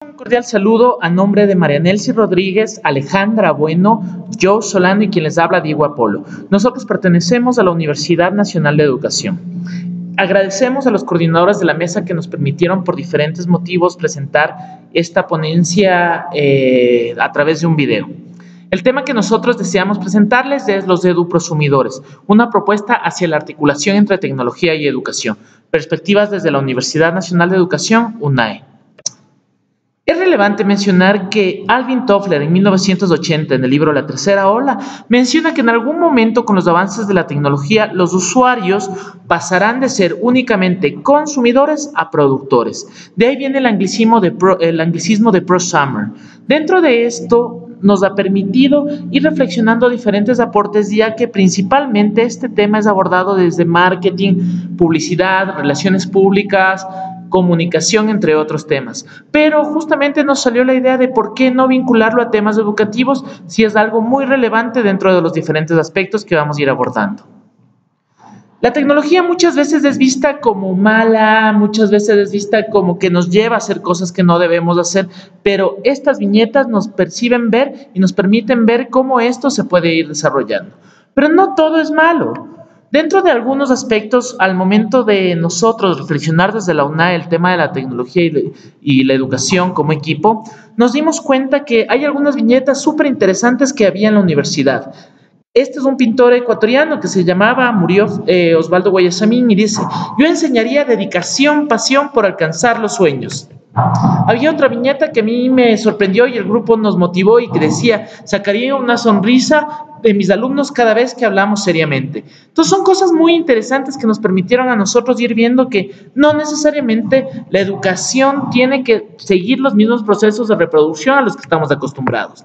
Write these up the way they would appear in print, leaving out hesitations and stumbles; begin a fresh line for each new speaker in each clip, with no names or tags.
Un cordial saludo a nombre de María Nelcy Rodríguez, Alejandra Bueno, Joe Solano y quien les habla, Diego Apolo. Nosotros pertenecemos a la Universidad Nacional de Educación. Agradecemos a los coordinadores de la mesa que nos permitieron por diferentes motivos presentar esta ponencia a través de un video. El tema que nosotros deseamos presentarles es los EduProsumidores, una propuesta hacia la articulación entre tecnología y educación. Perspectivas desde la Universidad Nacional de Educación, UNAE. Es relevante mencionar que Alvin Toffler en 1980 en el libro La Tercera Ola menciona que en algún momento con los avances de la tecnología los usuarios pasarán de ser únicamente consumidores a productores. De ahí viene el anglicismo de prosumer. Dentro de esto nos ha permitido ir reflexionando diferentes aportes, ya que principalmente este tema es abordado desde marketing, publicidad, relaciones públicas, comunicación, entre otros temas. Pero justamente nos salió la idea de por qué no vincularlo a temas educativos si es algo muy relevante dentro de los diferentes aspectos que vamos a ir abordando. La tecnología muchas veces es vista como mala, muchas veces es vista como que nos lleva a hacer cosas que no debemos hacer, pero estas viñetas nos perciben ver y nos permiten ver cómo esto se puede ir desarrollando. Pero no todo es malo. Dentro de algunos aspectos, al momento de nosotros reflexionar desde la UNAE el tema de la tecnología y la educación como equipo, nos dimos cuenta que hay algunas viñetas súper interesantes que había en la universidad. Este es un pintor ecuatoriano que murió Osvaldo Guayasamín, y dice: yo enseñaría dedicación, pasión por alcanzar los sueños. Había otra viñeta que a mí me sorprendió y el grupo nos motivó y que decía: sacaría una sonrisa de mis alumnos cada vez que hablamos seriamente. Entonces son cosas muy interesantes que nos permitieron a nosotros ir viendo que no necesariamente la educación tiene que seguir los mismos procesos de reproducción a los que estamos acostumbrados.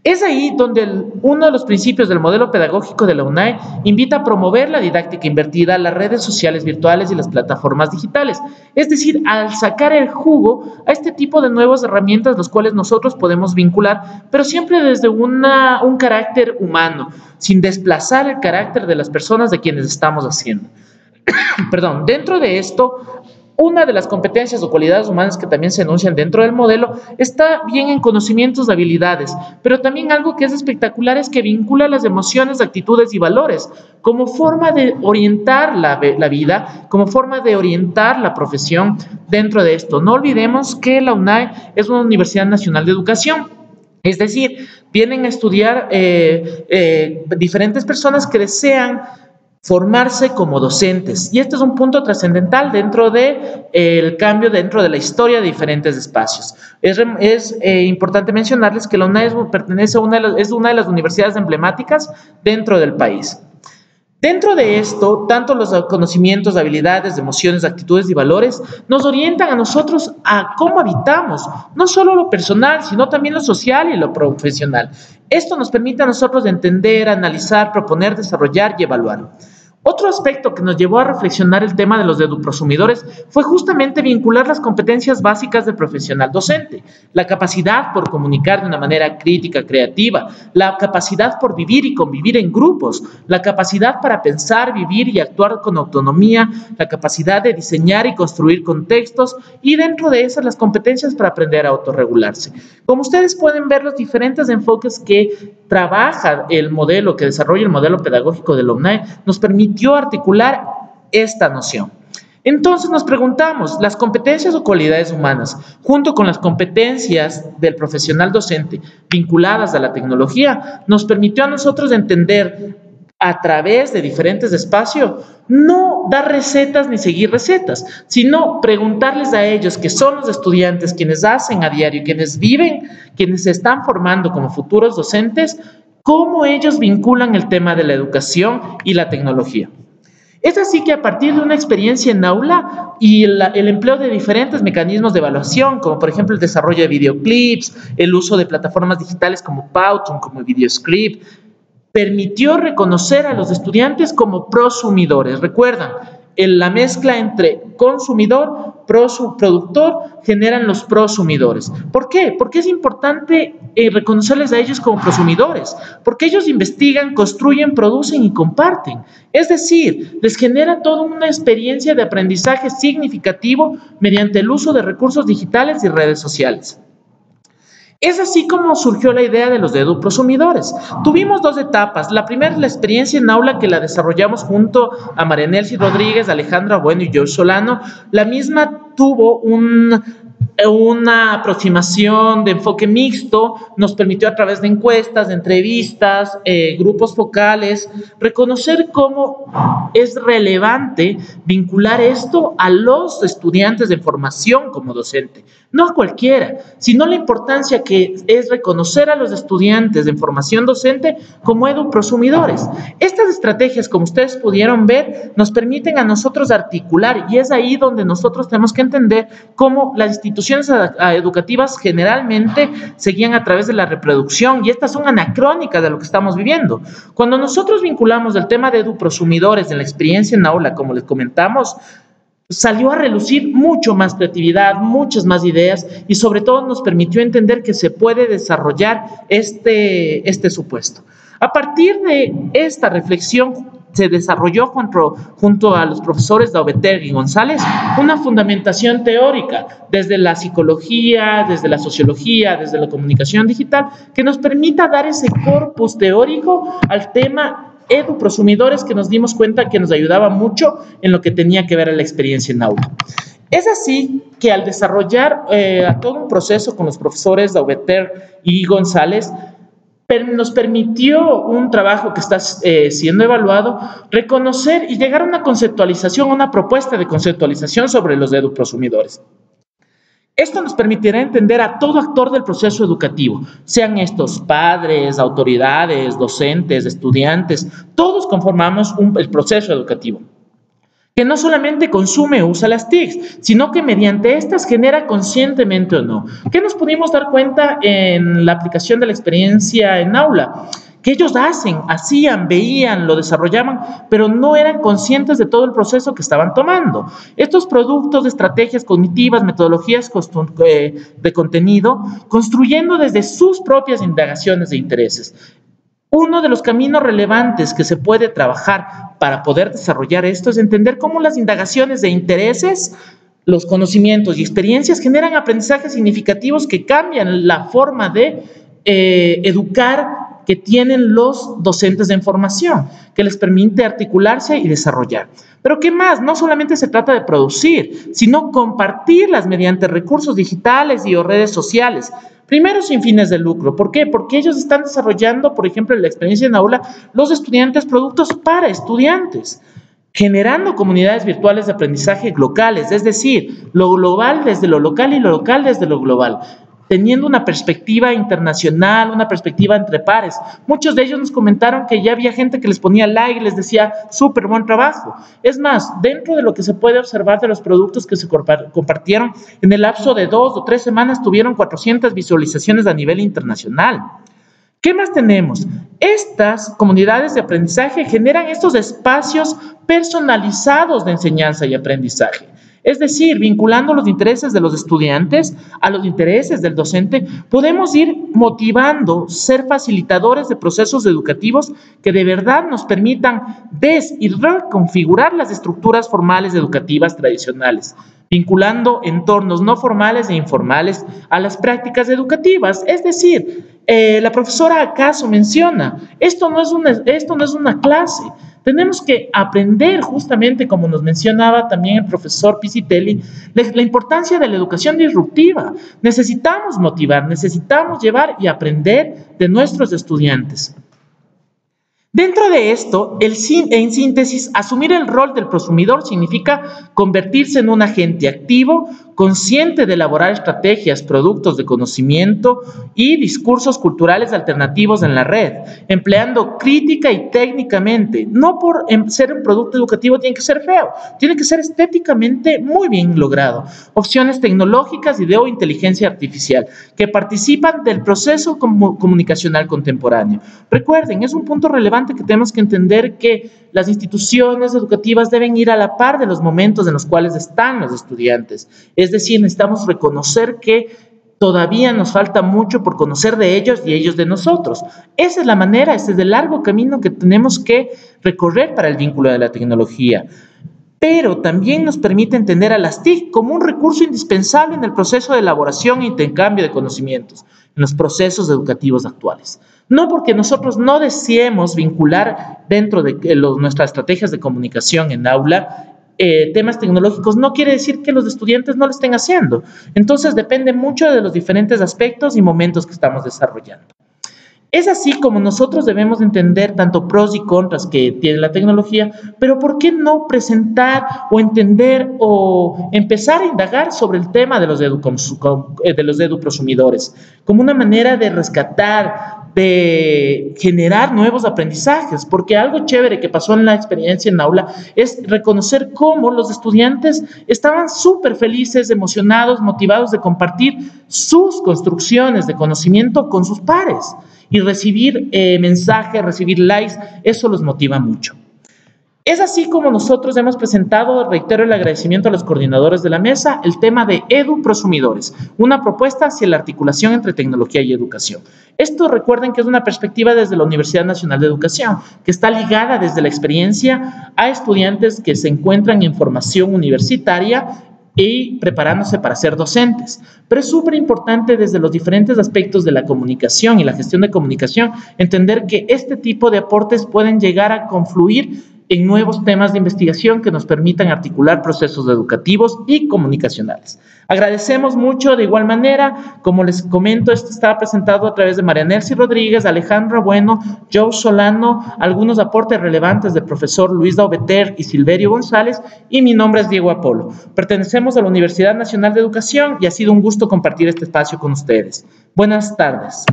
Es ahí donde uno de los principios del modelo pedagógico de la UNAE invita a promover la didáctica invertida, las redes sociales virtuales y las plataformas digitales. Es decir, al sacar el jugo a este tipo de nuevas herramientas, los cuales nosotros podemos vincular, pero siempre desde un carácter humano, sin desplazar el carácter de las personas de quienes estamos haciendo. Perdón, dentro de esto, una de las competencias o cualidades humanas que también se enuncian dentro del modelo está bien en conocimientos de habilidades, pero también algo que es espectacular es que vincula las emociones, actitudes y valores como forma de orientar la vida, como forma de orientar la profesión dentro de esto. No olvidemos que la UNAE es una Universidad Nacional de Educación. Es decir, vienen a estudiar diferentes personas que desean formarse como docentes, y este es un punto trascendental dentro del cambio dentro de la historia de diferentes espacios. Es importante mencionarles que la UNAE es una de las universidades emblemáticas dentro del país. Dentro de esto, tanto los conocimientos, habilidades, emociones, actitudes y valores nos orientan a nosotros a cómo habitamos, no solo lo personal, sino también lo social y lo profesional. Esto nos permite a nosotros entender, analizar, proponer, desarrollar y evaluar. Otro aspecto que nos llevó a reflexionar el tema de los eduprosumidores fue justamente vincular las competencias básicas del profesional docente, la capacidad por comunicar de una manera crítica, creativa, la capacidad por vivir y convivir en grupos, la capacidad para pensar, vivir y actuar con autonomía, la capacidad de diseñar y construir contextos, y dentro de esas las competencias para aprender a autorregularse. Como ustedes pueden ver, los diferentes enfoques que trabaja el modelo, que desarrolla el modelo pedagógico de la UNAE, nos permitió articular esta noción. Entonces nos preguntamos, las competencias o cualidades humanas, junto con las competencias del profesional docente vinculadas a la tecnología, nos permitió a nosotros entender a través de diferentes espacios, no dar recetas ni seguir recetas, sino preguntarles a ellos, que son los estudiantes, quienes hacen a diario, quienes viven, quienes se están formando como futuros docentes, cómo ellos vinculan el tema de la educación y la tecnología. Es así que a partir de una experiencia en aula y el empleo de diferentes mecanismos de evaluación, como por ejemplo el desarrollo de videoclips, el uso de plataformas digitales como Powtoon, como VideoScript, permitió reconocer a los estudiantes como prosumidores. Recuerdan, La mezcla entre consumidor, productor, generan los prosumidores. ¿Por qué? Porque es importante reconocerles a ellos como prosumidores, porque ellos investigan, construyen, producen y comparten. Es decir, les genera toda una experiencia de aprendizaje significativo mediante el uso de recursos digitales y redes sociales. Es así como surgió la idea de los eduprosumidores. Tuvimos dos etapas. La primera es la experiencia en aula, que la desarrollamos junto a María Nelcy Rodríguez, Alejandra Bueno y George Solano. La misma tuvo una aproximación de enfoque mixto, nos permitió a través de encuestas, de entrevistas, grupos focales, reconocer cómo es relevante vincular esto a los estudiantes de formación como docente, no a cualquiera, sino la importancia que es reconocer a los estudiantes de formación docente como eduprosumidores. Estas estrategias, como ustedes pudieron ver, nos permiten a nosotros articular, y es ahí donde nosotros tenemos que entender cómo las instituciones educativas generalmente seguían a través de la reproducción, y estas son anacrónicas de lo que estamos viviendo. Cuando nosotros vinculamos el tema de eduprosumidores en la experiencia en aula, como les comentamos, salió a relucir mucho más creatividad, muchas más ideas, y sobre todo nos permitió entender que se puede desarrollar este supuesto. A partir de esta reflexión se desarrolló junto a los profesores Daubeter y González una fundamentación teórica desde la psicología, desde la sociología, desde la comunicación digital, que nos permita dar ese corpus teórico al tema eduprosumidores, que nos dimos cuenta que nos ayudaba mucho en lo que tenía que ver a la experiencia en aula. Es así que al desarrollar todo un proceso con los profesores Daubeter y González, nos permitió un trabajo que está siendo evaluado, reconocer y llegar a una conceptualización, una propuesta de conceptualización sobre los eduprosumidores. Esto nos permitirá entender a todo actor del proceso educativo, sean estos padres, autoridades, docentes, estudiantes, todos conformamos el proceso educativo, que no solamente consume o usa las TICs, sino que mediante estas genera conscientemente o no. ¿Qué nos pudimos dar cuenta en la aplicación de la experiencia en aula? Que ellos hacían, veían, lo desarrollaban, pero no eran conscientes de todo el proceso que estaban tomando. Estos productos de estrategias cognitivas, metodologías de contenido, construyendo desde sus propias indagaciones de intereses. Uno de los caminos relevantes que se puede trabajar para poder desarrollar esto es entender cómo las indagaciones de intereses, los conocimientos y experiencias generan aprendizajes significativos que cambian la forma de educar que tienen los docentes de formación, que les permite articularse y desarrollar. Pero ¿qué más? No solamente se trata de producir, sino compartirlas mediante recursos digitales y o redes sociales. Primero, sin fines de lucro. ¿Por qué? Porque ellos están desarrollando, por ejemplo, en la experiencia en aula, los estudiantes productos para estudiantes, generando comunidades virtuales de aprendizaje locales, es decir, lo global desde lo local y lo local desde lo global, teniendo una perspectiva internacional, una perspectiva entre pares. Muchos de ellos nos comentaron que ya había gente que les ponía like y les decía, súper buen trabajo. Es más, dentro de lo que se puede observar de los productos que se compartieron, en el lapso de 2 o 3 semanas tuvieron 400 visualizaciones a nivel internacional. ¿Qué más tenemos? Estas comunidades de aprendizaje generan estos espacios personalizados de enseñanza y aprendizaje. Es decir, vinculando los intereses de los estudiantes a los intereses del docente, podemos ir motivando, ser facilitadores de procesos educativos que de verdad nos permitan y reconfigurar las estructuras formales educativas tradicionales, vinculando entornos no formales e informales a las prácticas educativas. Es decir, la profesora acaso menciona, esto no es una clase. Tenemos que aprender, justamente como nos mencionaba también el profesor Pisitelli, la importancia de la educación disruptiva. Necesitamos motivar, necesitamos llevar y aprender de nuestros estudiantes. Dentro de esto, en síntesis, asumir el rol del prosumidor significa convertirse en un agente activo consciente de elaborar estrategias, productos de conocimiento y discursos culturales alternativos en la red, empleando crítica y técnicamente. No por ser un producto educativo tiene que ser feo, tiene que ser estéticamente muy bien logrado. Opciones tecnológicas y de inteligencia artificial que participan del proceso comunicacional contemporáneo. Recuerden, es un punto relevante que tenemos que entender que las instituciones educativas deben ir a la par de los momentos en los cuales están los estudiantes. Es decir, necesitamos reconocer que todavía nos falta mucho por conocer de ellos y ellos de nosotros. Esa es la manera, ese es el largo camino que tenemos que recorrer para el vínculo de la tecnología. Pero también nos permite entender a las TIC como un recurso indispensable en el proceso de elaboración e intercambio de conocimientos en los procesos educativos actuales. No porque nosotros no deseemos vincular dentro de nuestras estrategias de comunicación en aula temas tecnológicos, no quiere decir que los estudiantes no lo estén haciendo. Entonces depende mucho de los diferentes aspectos y momentos que estamos desarrollando. Es así como nosotros debemos entender tanto pros y contras que tiene la tecnología, pero ¿por qué no presentar o entender o empezar a indagar sobre el tema de los eduprosumidores como una manera de rescatar, de generar nuevos aprendizajes? Porque algo chévere que pasó en la experiencia en aula es reconocer cómo los estudiantes estaban súper felices, emocionados, motivados de compartir sus construcciones de conocimiento con sus pares. Y recibir mensajes, recibir likes, eso los motiva mucho. Es así como nosotros hemos presentado, reitero el agradecimiento a los coordinadores de la mesa, el tema de eduprosumidores, una propuesta hacia la articulación entre tecnología y educación. Esto recuerden que es una perspectiva desde la Universidad Nacional de Educación, que está ligada desde la experiencia a estudiantes que se encuentran en formación universitaria y preparándose para ser docentes. Pero es súper importante desde los diferentes aspectos de la comunicación y la gestión de comunicación entender que este tipo de aportes pueden llegar a confluir en nuevos temas de investigación que nos permitan articular procesos educativos y comunicacionales. Agradecemos mucho de igual manera, como les comento, esto estaba presentado a través de María Nelcy Rodríguez, Alejandra Bueno, Joe Solano, algunos aportes relevantes del profesor Luis Daubeter y Silverio González, y mi nombre es Diego Apolo. Pertenecemos a la Universidad Nacional de Educación y ha sido un gusto compartir este espacio con ustedes. Buenas tardes.